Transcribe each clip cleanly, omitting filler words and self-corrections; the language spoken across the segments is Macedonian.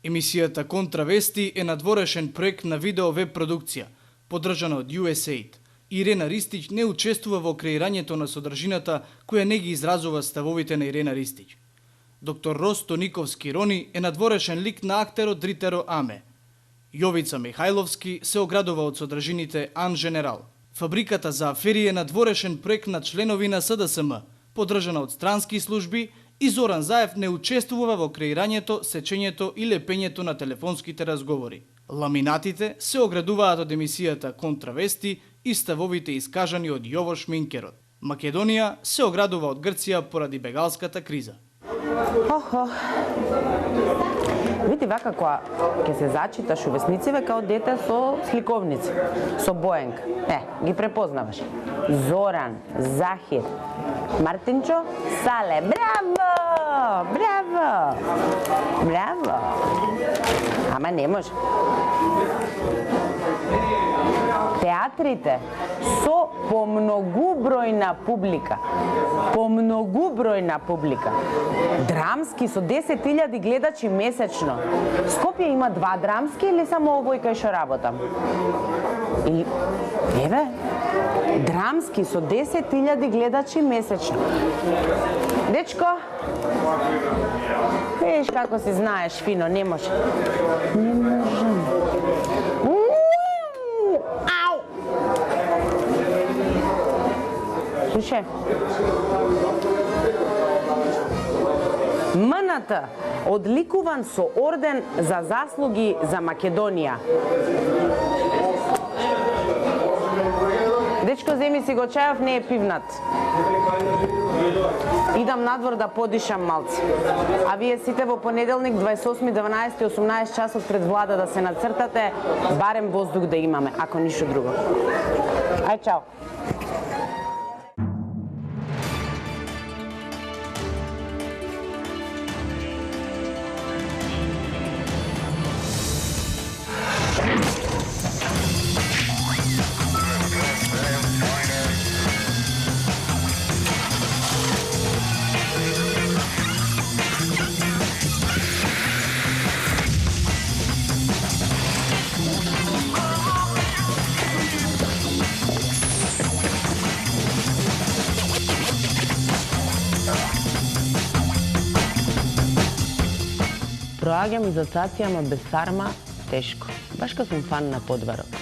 Емисијата Контравести е надворешен проект на видео веб продукција, поддржана од USAID. Ирена Ристич не учествува во креирањето на содржината која не ги изразува ставовите на Ирена Ристич. Доктор Росто Никовски Рони е надворешен лик на актерот Ритеро Аме. Јовица Михајловски се оградува од содржините Ан Женерал. Фабриката за афери е надворешен проект на членови на СДСМ, поддржана од странски служби, и Зоран Заев не учествува во креирањето, сечењето и лепењето на телефонските разговори. Ламинатите се оградуваат од емисијата Контравести и ставовите искажани од Јово Шминкерот. Македонија се оградува од Грција поради бегалската криза. Охо. Види вака кога ќе се зачиташ у веснициве као дете со сликовници, со боенка. Ги препознаваш. Зоран, Захир, Мартинчо, Сале. Браво! Браво! Браво! Ама не може. Театрите со помногубројна публика. Помногубројна публика. Драмски со 10.000 гледачи месечно. Скопје има 2 драмски или само овој кај што работам? Или еве, драмски со 10.000 гледачи месечно. Дечко, видиш како си знаеш фино, не може. Не можам. Ау! Слушай. МНТ одликуван со орден за заслуги за Македонија. Дечко, земи си го чајов, не е пивнат. Идам надвор да подишам малци. А вие сите во понеделник, 28.12, 18 часот пред влада да се нацртате, барем воздух да имаме, ако ништо друго. Ај, чао. Проаѓам изоцација, ама без сарма, тешко. Баш кога сум фан на подварот.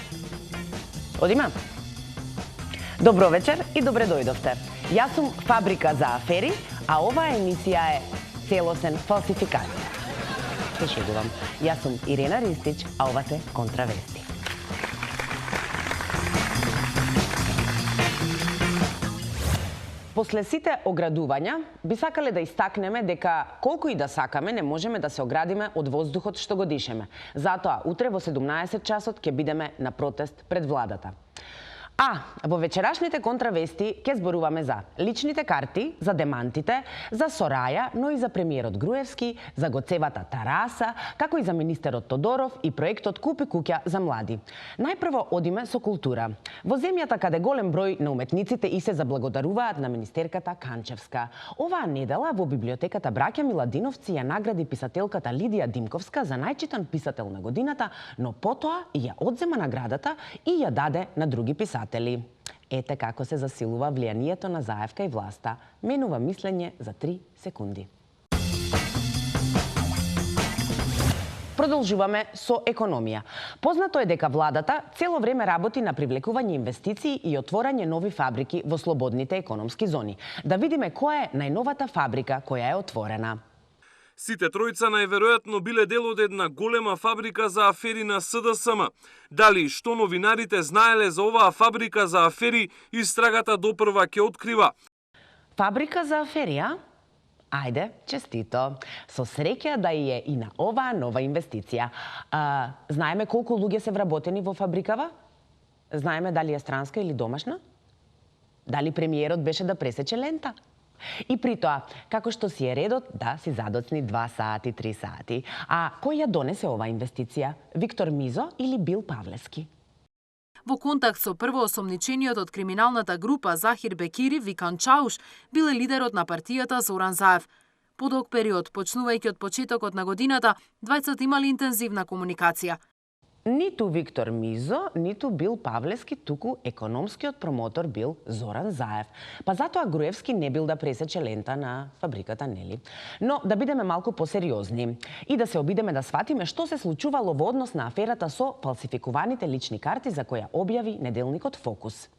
Одима? Добро вечер и добре дојдовте. Јас сум Фабрика за афери, а оваа емисија е целосен фалсификат. Се шегувам. Јас сум Ирена Ристич, а ова се Контравести. После сите оградувања, би сакале да истакнеме дека колку и да сакаме, не можеме да се оградиме од воздухот што го дишеме. Затоа, утре во 17 часот ќе бидеме на протест пред владата. А во вечерашните Контравести ќе зборуваме за личните карти, за демантите, за Сораја, но и за премиерот Груевски, за Гоцевата Тараса, како и за министерот Тодоров и проектот Купи куќа за млади. Најпрво одиме со култура. Во земјата каде голем број на уметниците и се заблагодаруваат на министерката Канчевска. Оваа недела во библиотеката Браќа Миладиновци ја награди писателката Лидија Димковска за најчитан писател на годината, но потоа ја одзема наградата и ја даде на други писатели. Ете како се засилува влијанието на Заевка и власта. Менува мислење за 3 секунди. Продолжуваме со економија. Познато е дека владата цело време работи на привлекување инвестиции и отворање нови фабрики во слободните економски зони. Да видиме која е најновата фабрика која е отворена. Сите тројца најверојатно биле дел од една голема фабрика за афери на СДСМ. Дали што новинарите знаеле за оваа фабрика за афери, истрагата допрва ќе открива. Фабрика за афери, а? Ајде, честито. Со среќа да и е и на оваа нова инвестиција. Знаеме колку луѓе се вработени во фабрикава? Знаеме дали е странска или домашна? Дали премиерот беше да пресече лента? И при тоа, како што си е редот, да си задоцни 2 сати, 3 сати. А кој ја донесе оваа инвестиција? Виктор Мизо или Бил Павлевски? Во контакт со првоосомничениот од криминалната група Захир Бекири, викан Чауш, бил лидерот на партијата Зоран Заев. Подолг период, почнувајќи од почетокот на годината, двајцата имале интензивна комуникација. Ниту Виктор Мизо, ниту Бил Павлевски, туку економскиот промотор бил Зоран Заев. Па затоа Груевски не бил да пресече лента на фабриката, нели? Но да бидеме малку посериозни и да се обидеме да сватиме што се случувало во однос на аферата со фалсификуваните лични карти за која објави неделникот Фокус.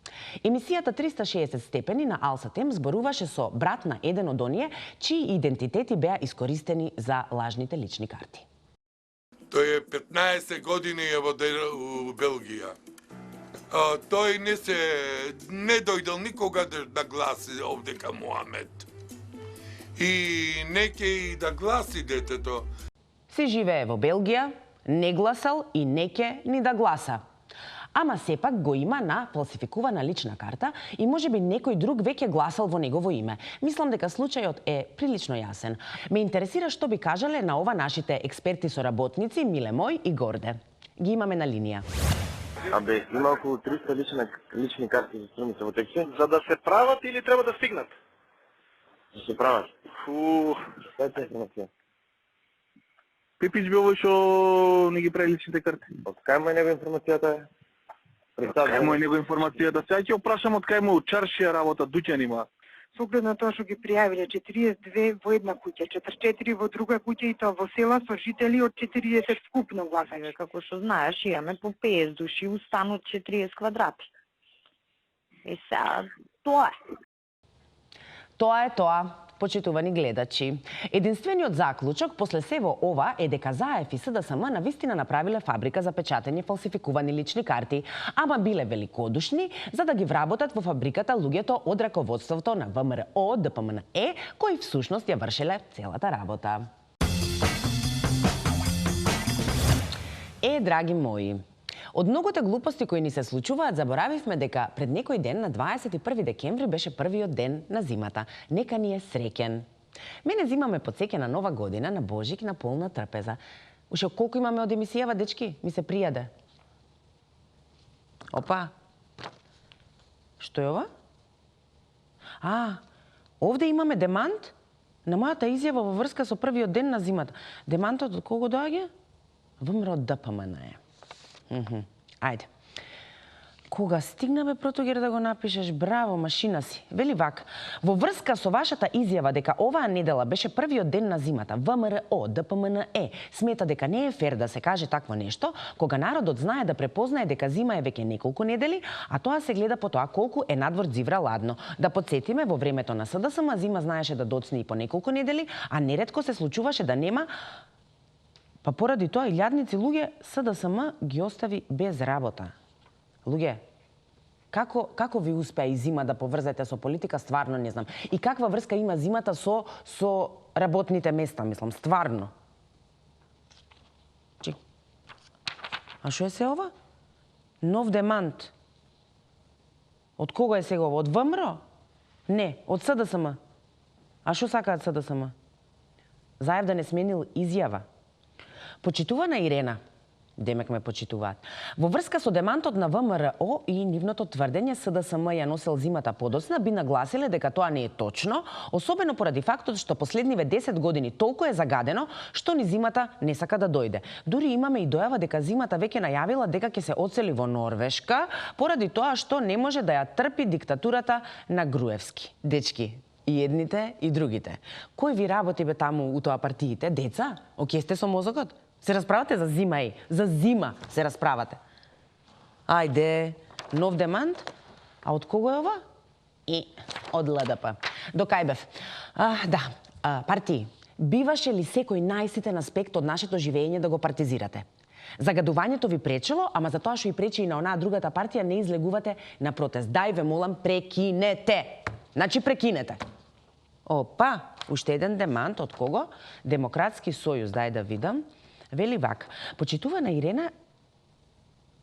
Емисијата 360 степени на Алса Тем зборуваше со брат на еден од оние чии идентитети беа искористени за лажните лични карти. Тој е 15 години е во Белгија. Тој не дојдел никога да гласи овде ка Муамед. И не ќе и да гласи детето. Си живее во Белгија, не гласал и не ќе ни да гласа. Ама сепак го има на фалсификувана лична карта и можеби некој друг веќе гласал во негово име. Мислам дека случајот е прилично јасен. Ме интересира што би кажале на ова нашите експерти соработници Миле Мој и Горде. Ги имаме на линија. Абе, има околу 300 лични карти за струмица во текси. За да се прават или треба да стигнат? Да се прават. Што е информација? Пипич бил што не ги прави личните карти. Од кај му е него информацијата? Кај му е него информацијата? Сега ќе опрашам од кај му чаршија работа, дуќан има. Со оглед на тоа што ги пријавиле 42 во една куќа, 44 во друга куќа и тоа во села со жители од 40 скупно гласање. Како што знаеш, имаме по 50 души у стан од 40 квадрати. И сега, тоа е. Тоа е тоа, почитувани гледачи. Единствениот заклучок после сево ова е дека Заев и СДСМ навистина направиле фабрика за печатење фалсификувани лични карти, ама биле великодушни за да ги вработат во фабриката луѓето од раководството на ВМРО, ДПМНЕ, кои всушност ја вршеле целата работа. Драги мои, од многуте глупости кои ни се случуваат, заборавивме дека пред некој ден на 21 декември беше првиот ден на зимата. Нека ни е среќен. Мене зима ме потсеќа на Нова година, на Божик, на полна трпеза. Уште колку имаме од емисијава, дечки? Ми се пријаде. Опа. Што е ова? Овде имаме демант на мојата изјава во врска со првиот ден на зимата. Демантот од кого доаѓа? ВМРО од ДПМНЕ. Ајде. Кога стигна бе Протогер да го напишеш, браво, машина си. Вели вак, во врска со вашата изјава дека оваа недела беше првиот ден на зимата, ВМРО, ДПМНЕ смета дека не е фер да се каже такво нешто, кога народот знае да препознае дека зима е веќе неколку недели, а тоа се гледа по тоа колку е надвор дзивра ладно. Да потсетиме, во времето на СДСМ зима знаеше да доцне и по неколку недели, а неретко се случуваше да нема. Па поради тоа илјадници луѓе СДСМ ги остави без работа. Луѓе, како ви успеа и зима да поврзете со политика, стварно не знам. И каква врска има зимата со работните места, мислам, стварно. А што е се ова? Нов демант. Од кого е сега ова? Од ВМРО? Не, од СДСМ. А што сакаат СДСМ? Заев да не сменил изјава. Почитувана Ирена, демек ме почитуваат. Во врска со демантот на ВМРО и нивното тврдење СДСМ ја носел зимата подоцна, би нагласиле дека тоа не е точно, особено поради фактот што последниве 10 години толку е загадено што ни зимата не сака да дојде. Дури имаме и дојава дека зимата веќе најавила дека ќе се оцели во Норвешка, поради тоа што не може да ја трпи диктатурата на Груевски. Дечки, и едните и другите. Кој ви работи бе таму у тоа партиите? Деца? Оке сте со мозокот? Се расправате за зима и за зима се расправате. Ајде, нов демант? А од кого е ова? И од ЛДП. До кај бев? Партии. Биваше ли секој најситен аспект од нашето живење да го партизирате? Загадувањето ви пречело, ама за тоа што и пречи и на онаа другата партија не излегувате на протест. Дај ве молам, прекинете. Значи прекинете. Опа, уште еден демант од кого? Демократски сојуз, дај да видам. Вели вак, почитувана Ирена,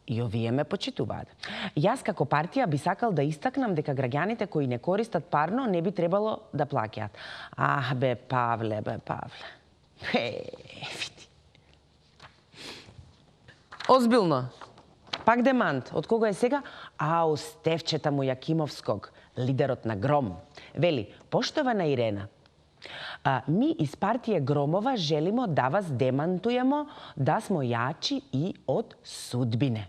и овие ме почитуваат. Јас како партија би сакал да истакнам дека граѓаните кои не користат парно не би требало да плаќаат. Бе Павле. Види. Озбилно. Пак демант. Од кого е сега? Стефчета му Јакимовског, лидерот на Гром. Вели, поштована Ирена, Ми из партија Громова желимо да вас демантуемо да смо јачи и од судбине.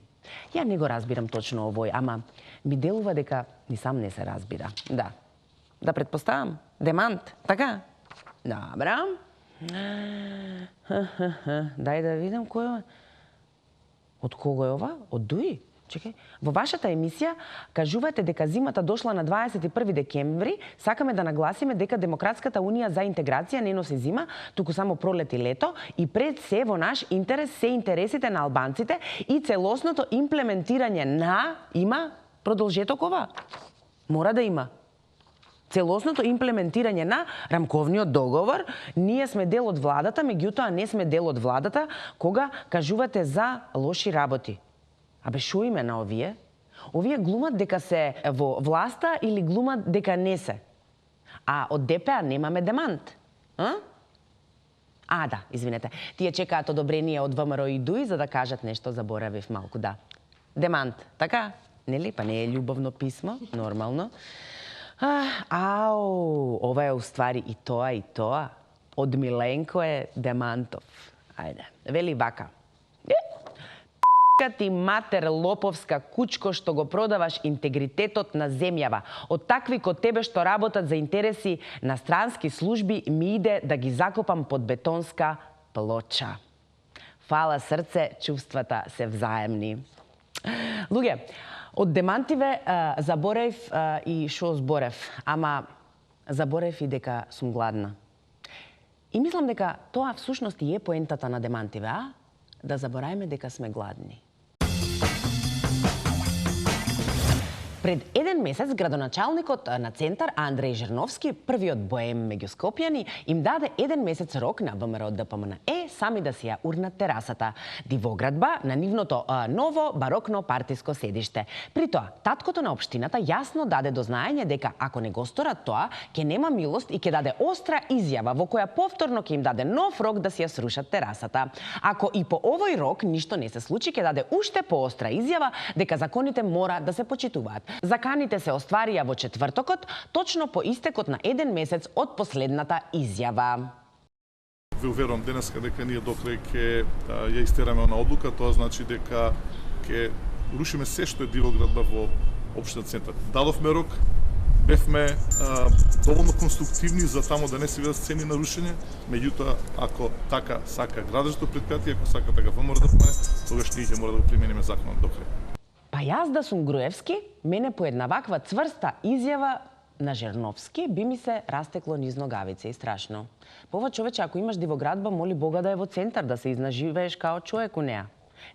Ја не го разбирам точно овој, ама ми делува дека ни сам не се разбира. Да. Да предпоставам? Демант, така? Добра. Дај да видам кој е. Од кого е ова? Од Дуи? Чекај. Во вашата емисија кажувате дека зимата дошла на 21 декември, сакаме да нагласиме дека Демократската унија за интеграција не носи зима, туку само пролет и лето, и пред се во наш интерес се интересите на албанците и целосното имплементирање на... Има продолжеток ова? Мора да има. Целосното имплементирање на рамковниот договор. Ние сме дел од владата, меѓутоа не сме дел од владата кога кажувате за лоши работи. Абе, шо име на овие? Овие глумат дека се во власта или глумат дека не се? А од ДПА немаме демант? Да, извинете. Тие чекаат одобрение од ВМРО и ДУИ за да кажат нешто, заборавив малку, да. Демант, така? Нели? Па не е љубовно писмо, нормално. Ова е уствари и тоа. Од Миленко е Демантов. Ајде, вели вака. Ти матер лоповска кучко што го продаваш интегритетот на земјава. Од такви ко тебе што работат за интереси на странски служби ми иде да ги закопам под бетонска плоча. Фала срце, чувствата се взаемни. Луѓе, од демантиве заборев и шо зборев, ама заборев и дека сум гладна. И мислам дека тоа всушност и е поентата на демантиве, да заборајме дека сме гладни. Пред еден месец градоначалникот на Центар Андреј Жерновски, првиот боем меѓу скопјани, им даде еден месец рок на ВМРО ДПМН сами да си ја урнат терасата, дивоградба на нивното ново барокно партиско седиште. При тоа, таткото на општината јасно даде до знаење дека ако не го сторат тоа, ќе нема милост и ќе даде остра изјава во која повторно ќе им даде нов рок да си ја срушат терасата. Ако и по овој рок ништо не се случи, ќе даде уште поостра изјава дека законите мора да се почитуваат. Заканите се остварија во четвртокот, точно по истекот на еден месец од последната изјава. Ве уверувам денеска дека ние докрај ќе ја истераме она одлука, тоа значи дека ќе рушиме се што е дивоградба во општина Центар. Дадовме рок, бевме доволно конструктивни за тамо да не се видат сцени на рушење, меѓутоа ако така сака градежното предпријатие, ако сака така ВМРО да помине, тогаш ние ќе мора да го примениме законот докрај. Па јас да сум Груевски, мене по една ваква цврста изјава на Жерновски би ми се растекло низ ногавице и страшно. Пова човече, ако имаш дивоградба, моли Бога да е во Центар, да се изнаживееш као човек у неа.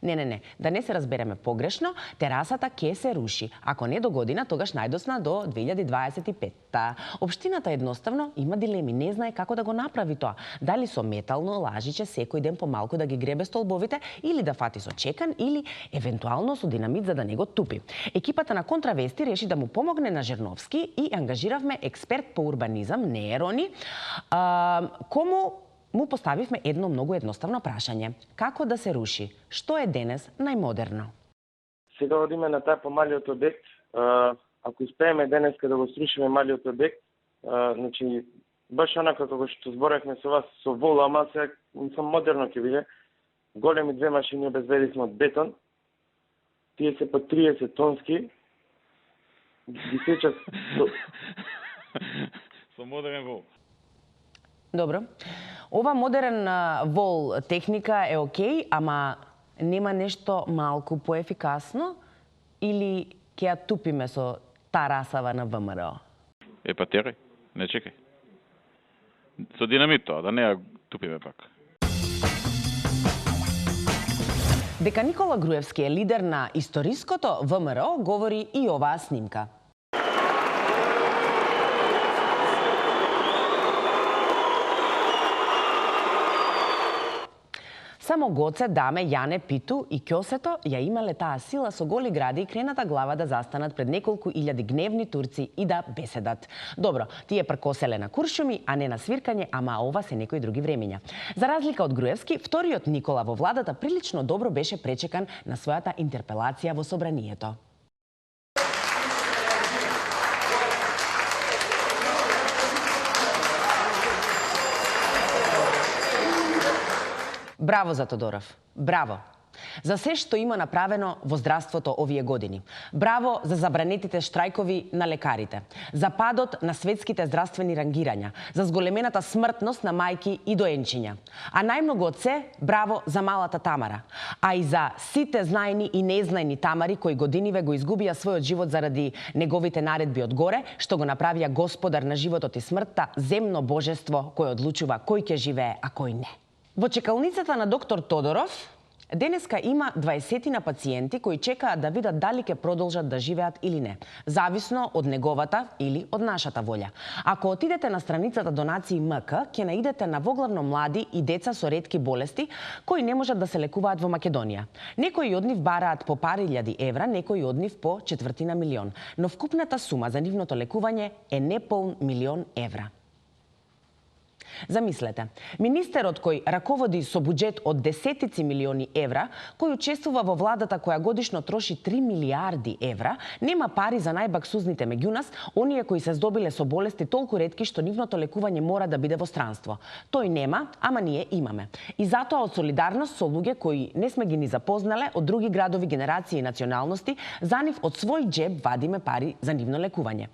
Не, да не се разбереме погрешно, терасата ќе се руши. Ако не до година, тогаш најдосна до 2025-та. Општината едноставно има дилеми, не знае како да го направи тоа. Дали со метално лажиче секој ден помалку да ги гребе столбовите, или да фати со чекан, или евентуално со динамит за да не го тупи. Екипата на Контравести реши да му помогне на Жерновски и ангажиравме експерт по урбанизам, не Рони, кому му поставивме едно многу едноставно прашање. Како да се руши? Што е денес најмодерно? Сега одиме на таа помалиот објект. Ако успееме денеска да го срушиме малиот објект, значи баш онака како што зборевме со вас со вола, ама сега сам модерно ќе биде. Големи две машини обезбедивме од бетон. Тие се по 30 тонски. Ги сечат со модерен вол. Добро. Ова модерен вол техника е окей, ама нема нешто малку поефикасно или ќе ја тупиме со тарасава на ВМРО? Па терай, не чекај. Со динамит тоа, да не ја тупиме пак. Дека Никола Груевски е лидер на историското ВМРО говори и оваа снимка. Само Гоце, Даме, Јане, Питу и Ќосето ја имале таа сила со голи гради и крената глава да застанат пред неколку илјади гневни турци и да беседат. Добро, тие пркоселе на куршуми, а не на свиркање, ама ова се некои други времења. За разлика од Груевски, вториот Никола во владата прилично добро беше пречекан на својата интерпелација во собранието. Браво за Тодоров. Браво. За се што има направено во здравството овие години. Браво за забранетите штрајкови на лекарите, за падот на светските здравствени рангирања, за зголемената смртност на мајки и доенчиња. А најмногу од се, браво за малата Тамара, а и за сите знајни и незнајни Тамари кои годиниве го изгубија својот живот заради неговите наредби од горе, што го направија господар на животот и смртта, земно божество кој одлучува кој ќе живее, а кој не. Во чекалницата на доктор Тодоров денеска има 20 пациенти кои чекаат да видат дали ќе продолжат да живеат или не, зависно од неговата или од нашата волја. Ако отидете на страницата Донации МК, ќе наидете на воглавно млади и деца со ретки болести кои не можат да се лекуваат во Македонија. Некои од нив бараат по пари илјади евра, некои од нив по четвртина милион, но вкупната сума за нивното лекување е неполн милион евра. Замислете, министерот кој раководи со буџет од десетици милиони евра, кој учествува во владата која годишно троши 3 милиарди евра, нема пари за најбаксузните меѓу нас, оние кои се здобиле со болести толку ретки што нивното лекување мора да биде во странство. Тој нема, ама ние имаме. И затоа од солидарност со луѓе кои не сме ги ни запознале од други градови, генерации и националности, за нив од свој џеб вадиме пари за нивно лекување.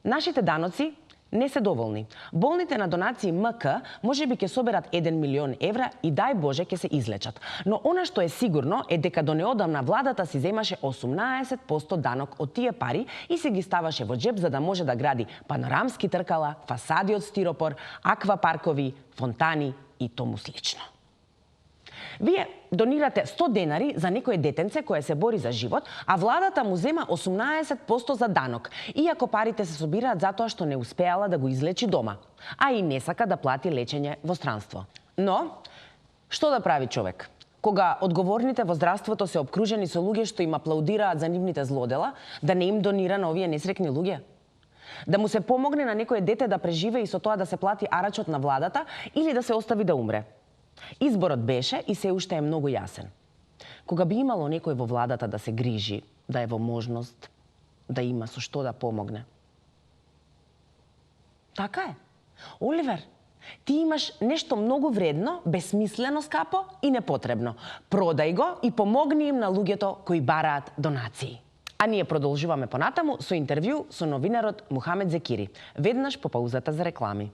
Нашите даноци не се доволни. Болните на Донации МК можеби ќе соберат 1 милион евра и дај Боже ќе се излечат. Но она што е сигурно е дека до неодамна владата си земаше 18% данок од тие пари и се ги ставаше во џеб за да може да гради панорамски тркала, фасади од стиропор, аквапаркови, фонтани и тому слично. Вие донирате 100 денари за некое детенце кое се бори за живот, а владата му зема 18% за данок, иако парите се собираат затоа што не успеала да го излечи дома, а и не сака да плати лечење во странство. Но, што да прави човек? Кога одговорните во здравството се обкружени со луѓе што им аплаудираат за нивните злодела, да не им донира на овие несрекни луѓе? Да му се помогне на некое дете да преживее и со тоа да се плати арачот на владата или да се остави да умре? Изборот беше и се уште е многу јасен. Кога би имало некој во владата да се грижи, да е во можност, да има со што да помогне. Така е. Оливер, ти имаш нешто многу вредно, бесмислено скапо и непотребно. Продај го и помогни им на луѓето кои бараат донации. А ние продолжуваме понатаму со интервју со новинарот Мухамед Зекири, веднаш по паузата за реклами.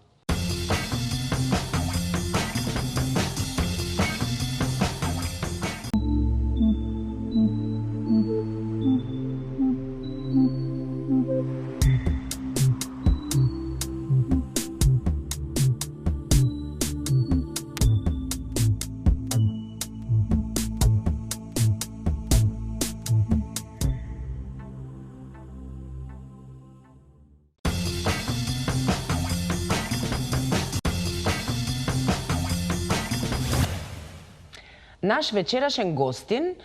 Наш вечерашен гостин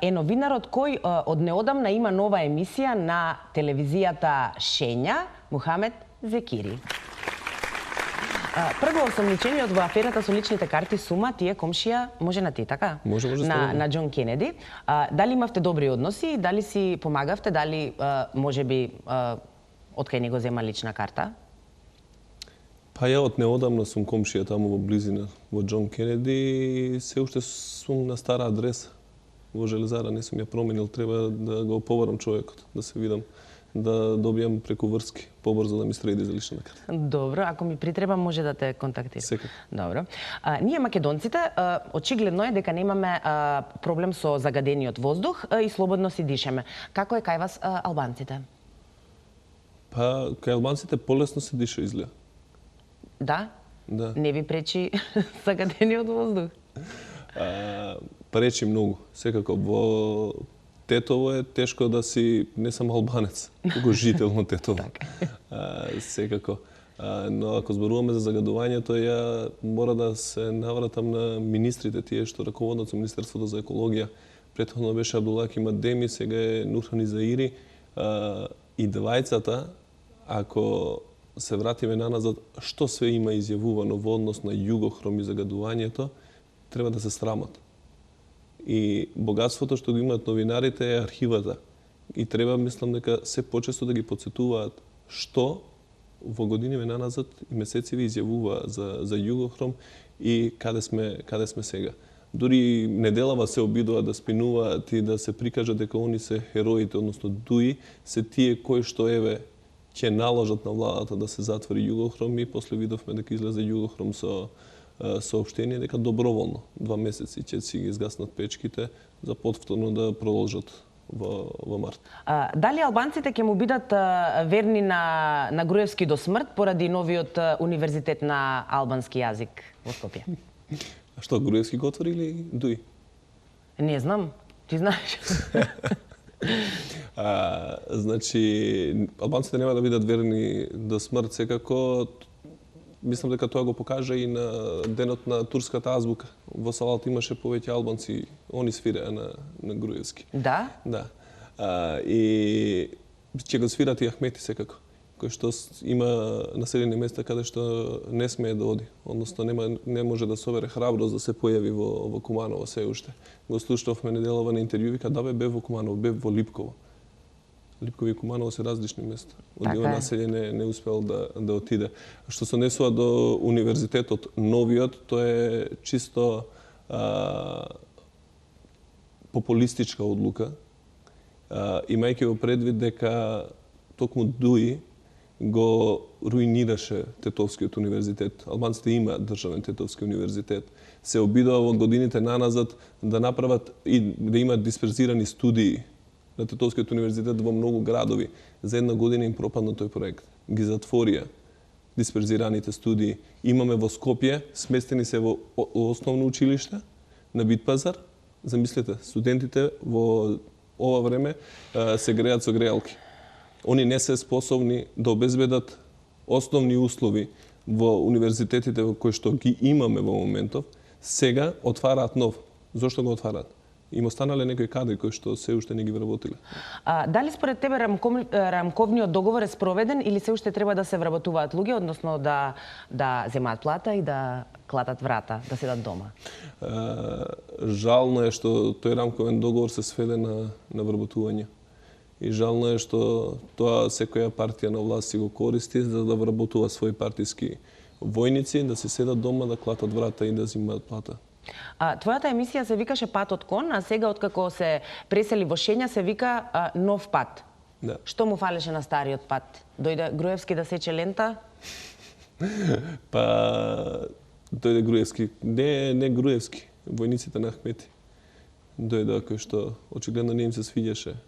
е новинарот кој од неодамна има нова емисија на телевизијата Шења, Мухамед Зекири. Прво осомничениот во аферата со личните карти Сума, тие комшија, може на ти, така? Може на Џон Кенеди. Дали имавте добри односи, дали си помагавте, дали можеби од кај него зема лична карта? Па ја од неодамна сум комшија таму во близина во Џон Кенеди и се уште сум на стара адреса во Железара, не сум ја променил, треба да го побарам човекот, да се видам, да добијам преку врски побрзо да ми среди за лична карта. Добро, ако ми притреба може да те контактирам. Секако. Добро. Ние македонците очигледно е дека немаме проблем со загадениот воздух и слободно си дишеме. Како е кај вас албанците? Па кај албанците полесно се диша изгледа. Да? Да. Не ви пречи загадениот воздух? Пречи многу. Секако во Тетово е тешко да си не само албанец, туку жител на Тетово. Секако. Но ако зборуваме за загадувањето, ја мора да се навратам на министрите тие што раководат со Министерството за екологија. Претходно беше Абдулаки Мадеми, сега е Нурхан Заири. И двајцата, ако се вратиме наназад, што све има изјавувано во однос на југохром и загадувањето, треба да се срамат. И богатството што го имаат новинарите е архивата. И треба, мислам, дека се почесто да ги подсетуваат што во годиниве наназад и месеци ви изјавува за југохром и каде сме сега. Дури неделава се обидува да спинуваат и да се прикажат дека они се хероите, односно дуи, се тие кои што еве ќе наложат на владата да се затвори Југохром и после видовме дека излезе Југохром со соопштение дека доброволно 2 месеци ќе си ги изгаснат печките за повторно да продолжат во март. Дали албанците ќе му бидат верни на Груевски до смрт поради новиот универзитет на албански јазик во Скопје? А што, Груевски го отвори или Дуи? Не знам, ти знаеш. Значи, албанците нема да бидат верни до смрт, секако. Мислам дека тоа го покажа и на денот на турската азбука. Во салата имаше повеќе албанци, они свиреа на Груевски. Да? Да. И ќе го свират и Ахмети секако, кој што има населени места каде што не смее да оди. Односно не може да собере храброст да се појави во Куманово се уште. Го слушнавме неделава на интервју, вика да бев во Куманово, бев во Липково. Липково и Куманово се различни места. Од ова населје не успел да отиде. Што се однесува до универзитетот новиот, тоа е чисто популистичка одлука, имајќи во предвид дека токму Дуи го руинираше Тетовскиот универзитет. Албанците имаат државен Тетовски универзитет. Се обидува во годините наназад да направат и да имаат дисперзирани студии на Тетовскиот универзитет во многу градови. За една година им пропадна тој проект. Ги затворија дисперзираните студии. Имаме во Скопје, сместени се во основно училиште на Битпазар. Замислете, студентите во ова време се греат со греалки. Они не се способни да обезбедат основни услови во универзитетите во кои што ги имаме во моментов. Сега отвараат нов. Зошто го отвараат? Им останале некои кадри кои што се уште не ги вработиле. Дали според тебе рамковниот договор е спроведен или се уште треба да се вработуваат луѓе, односно да земаат плата и да клатат врата, да седат дома? Жално е што тој рамковен договор се сведе на вработување. И жално е што тоа секоја партија на власт си го користи за да вработува своји партиски војници, да се седат дома, да клатат врата и да земаат плата. Твојата емисија се викаше Патот кон, а сега откако се пресели во Шења се вика Нов пат. Да. Што му фалеше на стариот пат? Дојде Груевски да сече лента? Па дојде Груевски, не Груевски, војниците на Ахмети. Дојде кој што очигледно не им се свиѓаше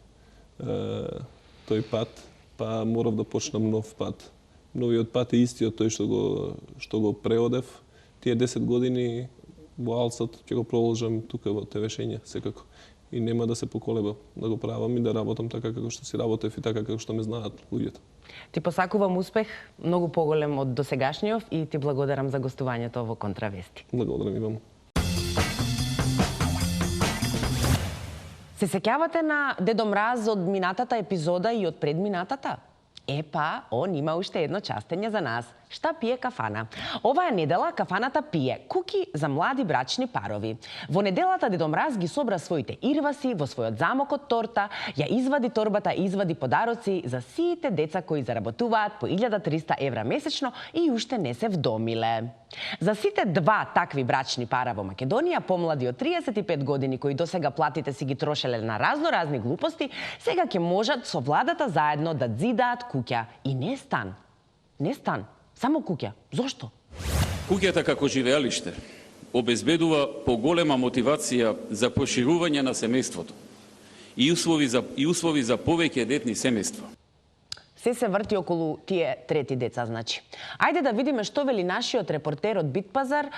тој пат, па морав да почнам нов пат. Новиот пат е истиот тој што го преодев. Тие 10 години во Алсат ќе го продолжам тука во ТВ Шења секако. И нема да се поколебам да го правам и да работам така како што си работев и така како што ме знаат луѓето. Ти посакувам успех, многу поголем од досегашниот и ти благодарам за гостувањето во Контравести. Благодарам и вам. Се сеќавате на Дедо Мраз од минатата епизода и од предминатата? Он има уште едно частење за нас. Шта пие кафана? Оваа недела кафаната пие куки за млади брачни парови. Во неделата Дедо Мраз ги собра своите ирваси во својот замок од торта, ја извади торбата и извади подароци за сите деца кои заработуваат по 1300 евра месечно и уште не се вдомиле. За сите два такви брачни пара во Македонија, помлади од 35 години кои досега платите си ги трошеле на разни глупости, сега ќе можат со владата заедно да зидаат куќа и не стан. Не стан, само куќа. Зошто? Куќата како живеалиште обезбедува поголема мотивација за проширување на семејството и услови за повеќе детни семејства. Се врти околу тие трети деца, значи. Ајде да видиме што вели нашиот репортер од Битпазар,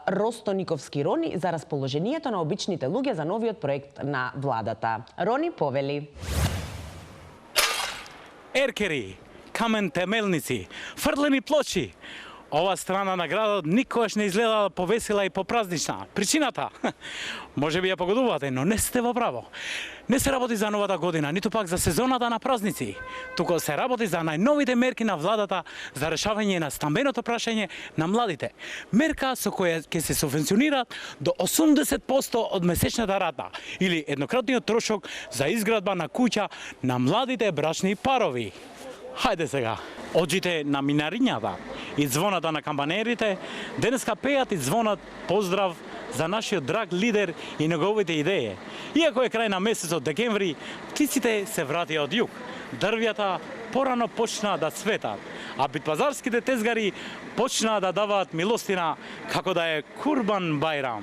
Росто Никовски Рони, за расположението на обичните луѓе за новиот проект на владата. Рони, повели. Еркери, камен темелници, фрлени плочи. Ова страна на градот никогаш не изгледала повесела и попразнична. Причината? Може би ја погодувате, но не сте во право. Не се работи за новата година, ниту пак за сезоната на празници. Туку се работи за најновите мерки на владата за решавање на стамбеното прашање на младите. Мерка со која ќе се субвенционираат до 80% од месечната рата или еднократниот трошок за изградба на куќа на младите брачни парови. Хајде сега, оđите на минарињата и звоната на камбанерите, денеска пеат и звонат поздрав за нашиот драг лидер и неговите идеи. Иако е крај на месецот декември, птиците се вратија од југ. Дрвјата порано почнаа да цветат, а битпазарските тезгари почнаа да даваат милостина како да е Курбан Бајрам.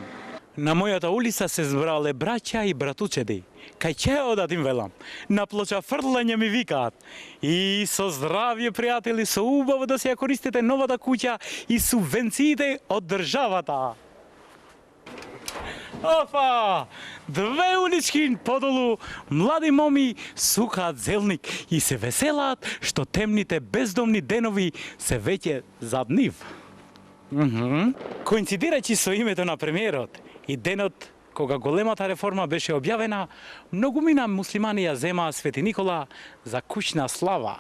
На мојата улица се збрале браќа и братучеди. Кај чеодат им велам, на плоча фрлање ми викаат. И со здравје, пријатели, со убаво да се ја користите новата куќа и субвенциите од државата. Офа! 2 улички подолу, млади моми сукаат зелник и се веселаат што темните бездомни денови се веќе зад нив. Коинцидирајќи со името на премиерот и денот кога големата реформа беше објавена, многумина муслимани ја земаа Свети Никола за куќна слава.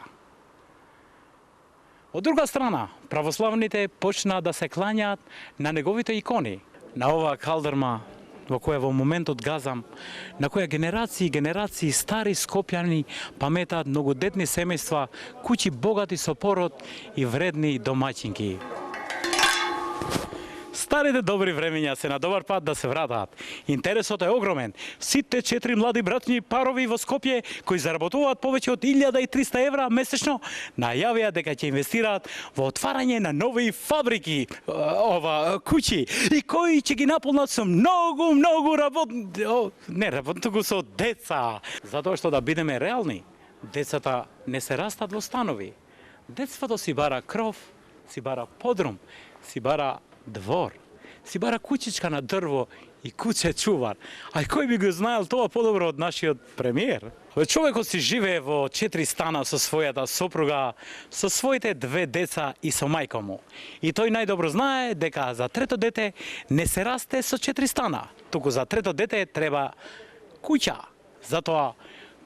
Од друга страна, православните почнаа да се клањаат на неговите икони. На оваа калдрма во која во моментот газам, на која генерации и генерации стари скопјани паметаат многодетни семејства, куќи богати со пород и вредни домаќинки. Старите добри времења се на добар пат да се вратаат. Интересот е огромен. Сите 4 млади братни парови во Скопје, кои заработуваат повеќе од 1300 евра месечно, најавија дека ќе инвестираат во отварање на нови фабрики, куќи, и кои ќе ги наполнат со многу работно со деца. Затоа што да бидеме реални, децата не се растат во станови. Детството си бара кров, си бара подрум, си бара двор, си бара куќичка на дрво и куќе чувар. А кој би го знаел тоа подобро од нашиот премиер? Човекот си живее во 4 стана со својата сопруга, со своите 2 деца и со мајка му. И тој најдобро знае дека за трето дете не се расте со 4 стана, туку за трето дете треба куќа. Затоа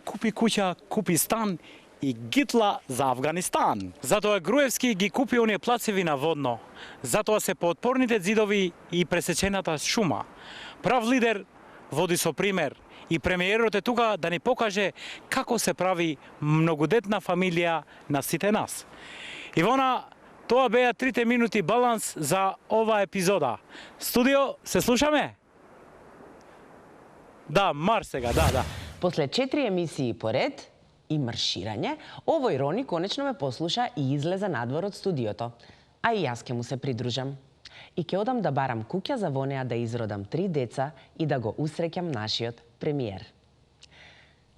купи куќа, купи стан и гитла за Афганистан. Затоа Груевски ги купи оние плацеви на водно. Затоа се поотпорните ѕидови и пресечената шума. Прав лидер води со пример и премиерот е тука да ни покаже како се прави многодетна фамилија на сите нас. Ивона, тоа беа 3 минути баланс за ова епизода. Студио, се слушаме? Да, мар сега, да. После 4 емисии поред и марширање, овој Рони конечно ме послуша и излезе надвор од студиото. А и јас ке му се придружам. И ке одам да барам куќа за во неа да изродам 3 деца и да го усреќам нашиот премиер.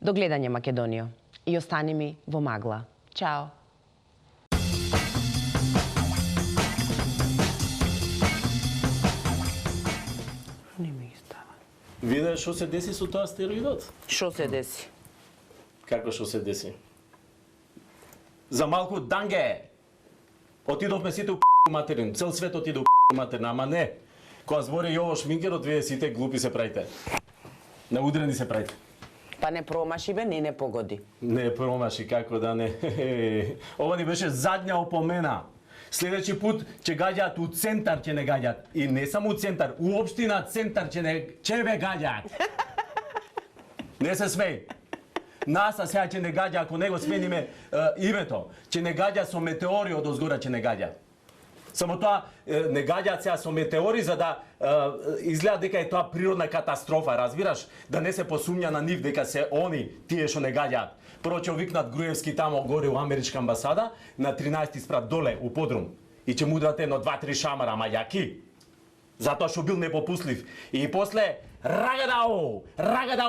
До гледање, Македонијо. И остани ми во магла. Чао! Виде што се деси со тоа стероидот? Што се деси? Како што се деси? За малку данге! Отидовме сите у материн, цел свет отиде у материн, ама не. Кога збори Јово Шминкерот, вие сите глупи се правите. Наудрени се правите. Па не промаши бе, не погоди. Не промаши, како да не. Ова ни беше задња опомена. Следеќи пут ќе гаѓаат у центар, ќе не гаѓаат. И не само у центар, у општина центар ќе ве гаѓаат. Не се смеј. Нас сега ќе не гаѓа, ако не го смениме името, ќе не гаѓа со метеори од озгора, ќе не гаѓа. Само тоа не гаѓаат сега со метеори за да изгледа дека е тоа природна катастрофа, разбираш? Да не се посумња на нив дека се они, тие што не гаѓаат. Прво ќе викнат Груевски тамо горе у америчка амбасада, на 13 спрат доле у подрум. И ќе му дадат едно 2-3 шамара, ама јаки. Затоа што бил непопуслив. И после рагадау,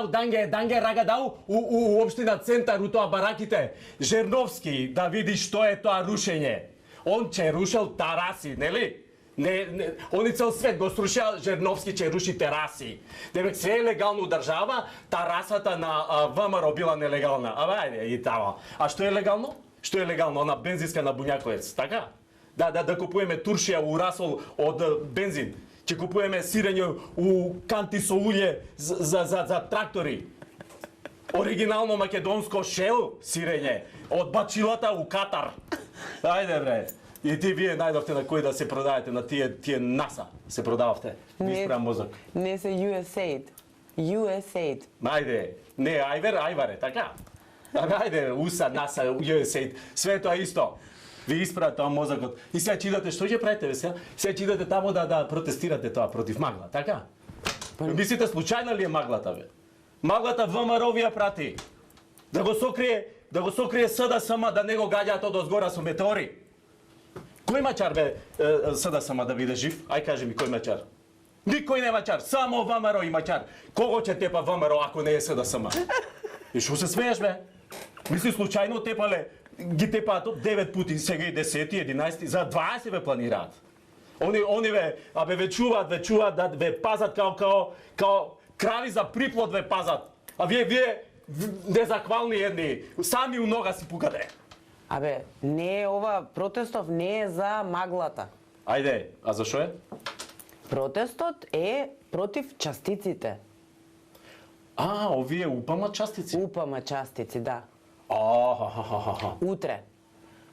данге, рагадау у општина центар, у тоа бараките. Жерновски да види што е тоа рушење. Он ќе рушел тараси, нели? Не, они цел свет го срушил, Жерновски ќе руши тераси. Демек се е легално у држава, тарасата на ВМРО била нелегална. Ајде и тава. А што е легално? Што е легално? Она бензинска на Буњаковец, така? Да купуваме туршија у расол од бензин. Ќе купуваме сирење у канти со улје за трактори. Оригинално македонско шел сирење од бачилата у Катар. Ајде бре. И ти вие најдовте на кој да се продаете, на тие НАСА се продававте. Ви спрем мозок. Не се USAID. USAID. Ајде, не Ајваре, така? Ајде, УСА, НАСА, USAID, све тоа исто. Ви исправат тоа мозокот. И сега ќе идете, што ќе правите ве сега? Сега ќе идете таму да протестирате тоа против магла, така? Мислите случајна ли е маглата ве? Маглата ВМРО ви ја прати. Да го сокрие СДСМ, да не го гаѓаат од озгора со метеори. Кој мачар бе СДСМ да биде жив? Ај кажи ми кој мачар? Никој не мачар, само ВМРО и мачар. Кого ќе тепа ВМРО ако не е СДСМ? И што се смееш бе? Мисли случајно тепале, ги тепаат 9 пути, сега и 10, 11, за 20 ве планираат. Они ве чуваат да ве пазат као крави за приплод ве пазат. А вие незаквални едни, сами у нога си пукате. Не е ова протестов, не е за маглата. Ајде, а зашо е? Протестот е против частиците. Овие УПМ частици? УПМ частици, да. Утре.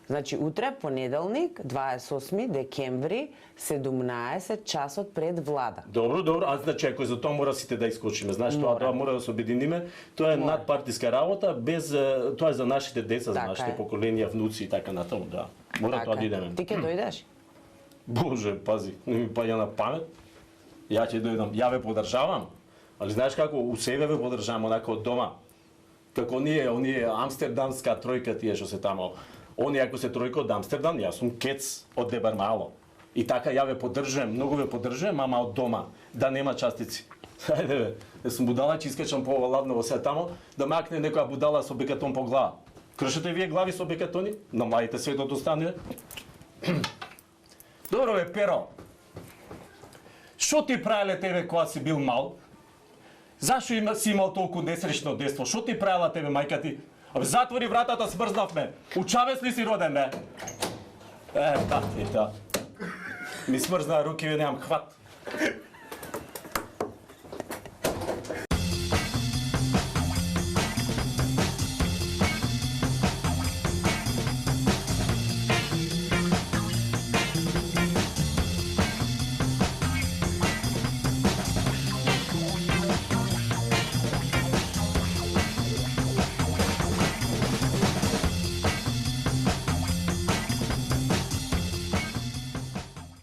Значи, утре, понеделник, 28 декември, 17 часот пред влада. Добро, а значи ако за тоа мора сите да искочиме. Знаеш, тоа мора да се обединиме. Тоа е надпартиска работа, тоа е за нашите деца, за нашите поколенија, внуци и така натаму, да. Мора тоа да идеме. Ти ќе дојдеш? Боже, пази, не ми паѓа на памет. Ја ќе дојдам, ја ве поддржавам. Али знаеш како, у себе ве поддржавам, онака од дома. Како оние амстердамска тројка тие што се тамо. Оние ако се тројка од Амстердам, јас сум кец од Дебармало. И така ја ве поддржувам, многу ве поддржувам, ама од дома, да нема частици. Ајде бе, сум будала, че искачам по ладно во се тамо, да макне некоја будала со бекатон по глава. Кршете вие глави со бекатони? На младите светот останува. Добро бе, Перо. Што ти правеле тебе кога си бил мал? Зашо си имал толку несреќно детство? Што ти правела тебе мајка ти? Затвори вратата, смрзнавме. Учавес ли си роден, бе? Ми смрзна руки, немам хват.